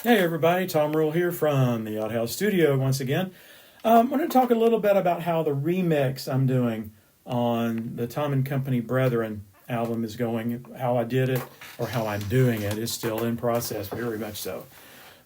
Hey everybody, Tom Rule here from the Outhouse Studio once again. I'm going to talk a little bit about how the remix I'm doing on the Tom and Company Brethren album is going, how I did it, or how I'm doing it is still in process, very much so.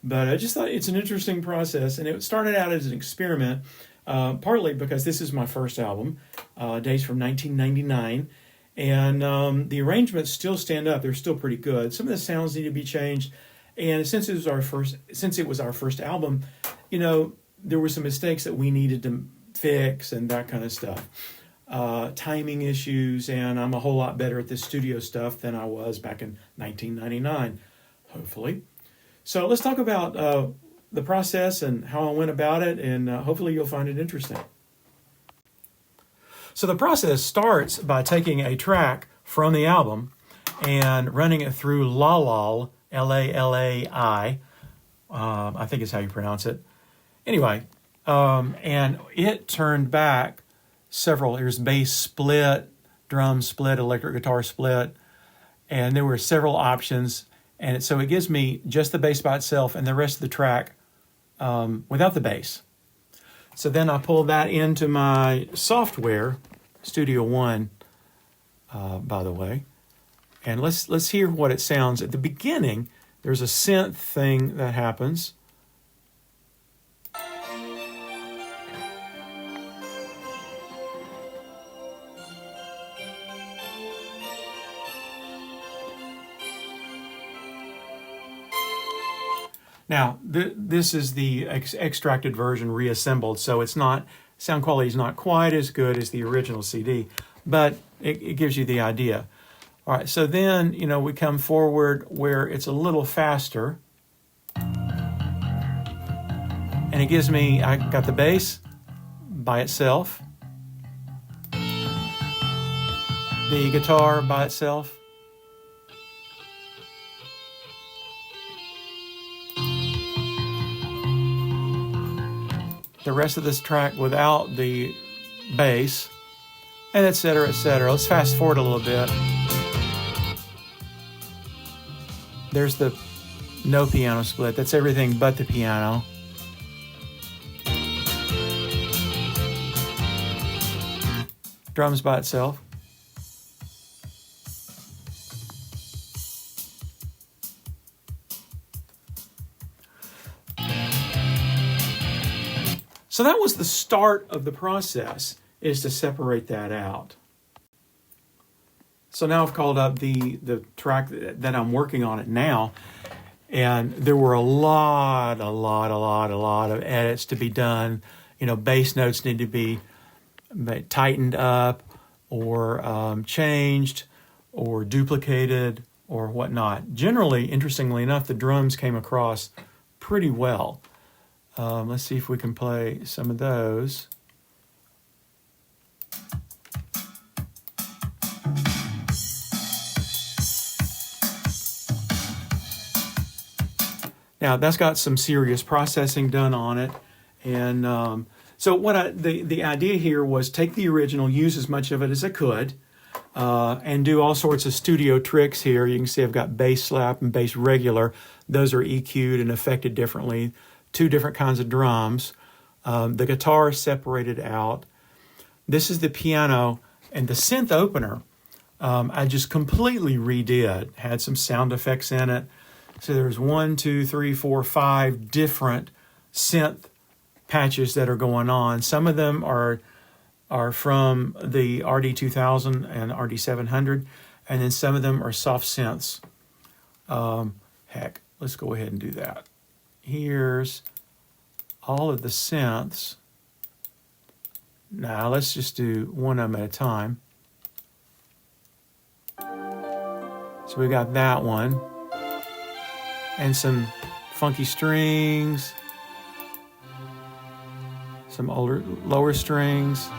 But I just thought it's an interesting process, and it started out as an experiment, partly because this is my first album, dates from 1999, and the arrangements still stand up. They're still pretty good. Some of the sounds need to be changed. And since it was our first album, there were some mistakes that we needed to fix and that kind of stuff. Timing issues, and I'm a whole lot better at this studio stuff than I was back in 1999, hopefully. So let's talk about the process and how I went about it, and hopefully you'll find it interesting. So the process starts by taking a track from the album and running it through Lalai, L-A-L-A-I, I think is how you pronounce it. Anyway, and it turned back there's bass split, drum split, electric guitar split, and there were several options. And so it gives me just the bass by itself and the rest of the track without the bass. So then I pull that into my software, Studio One, by the way. And let's hear what it sounds. At the beginning, there's a synth thing that happens. Now, this is the extracted version reassembled, so sound quality is not quite as good as the original CD, but it gives you the idea. All right, so then, we come forward where it's a little faster. And it gives me, I got the bass by itself, the guitar by itself, the rest of this track without the bass, and et cetera, et cetera. Let's fast forward a little bit. There's the no piano split. That's everything but the piano. Drums by itself. So that was the start of the process, is to separate that out. So now I've called up the track that I'm working on it now, and there were a lot of edits to be done. Bass notes need to be tightened up or changed or duplicated or whatnot. Generally, interestingly enough, the drums came across pretty well. Let's see if we can play some of those. Now that's got some serious processing done on it, and so the idea here was take the original, use as much of it as I could, and do all sorts of studio tricks here. You can see I've got bass slap and bass regular; those are EQ'd and affected differently. Two different kinds of drums. The guitar is separated out. This is the piano, and the synth opener I just completely redid. Had some sound effects in it. So there's 1, 2, 3, 4, 5 different synth patches that are going on. Some of them are from the RD2000 and RD700, and then some of them are soft synths. Heck, let's go ahead and do that. Here's all of the synths. Now let's just do one of them at a time. So we got that one. And some funky strings, some lower strings.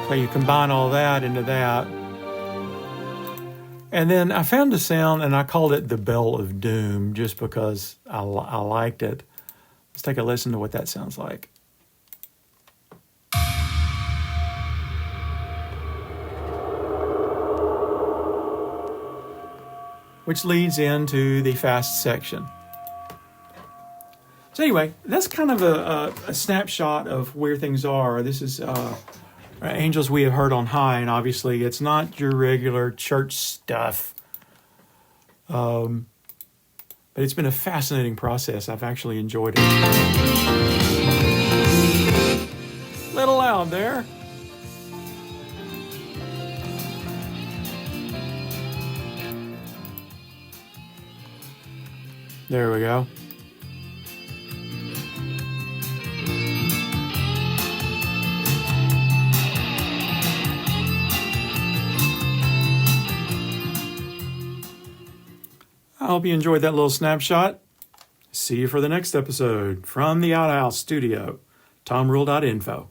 So you combine all that into that. And then I found a sound, and I called it the Bell of Doom, just because I liked it. Let's take a listen to what that sounds like. which leads into the fast section. So anyway, that's kind of a snapshot of where things are. This is Angels We Have Heard on High, and obviously it's not your regular church stuff. But it's been a fascinating process. I've actually enjoyed it. Little loud there. There we go. I hope you enjoyed that little snapshot. See you for the next episode from the Outhouse Studio. TomRule.info.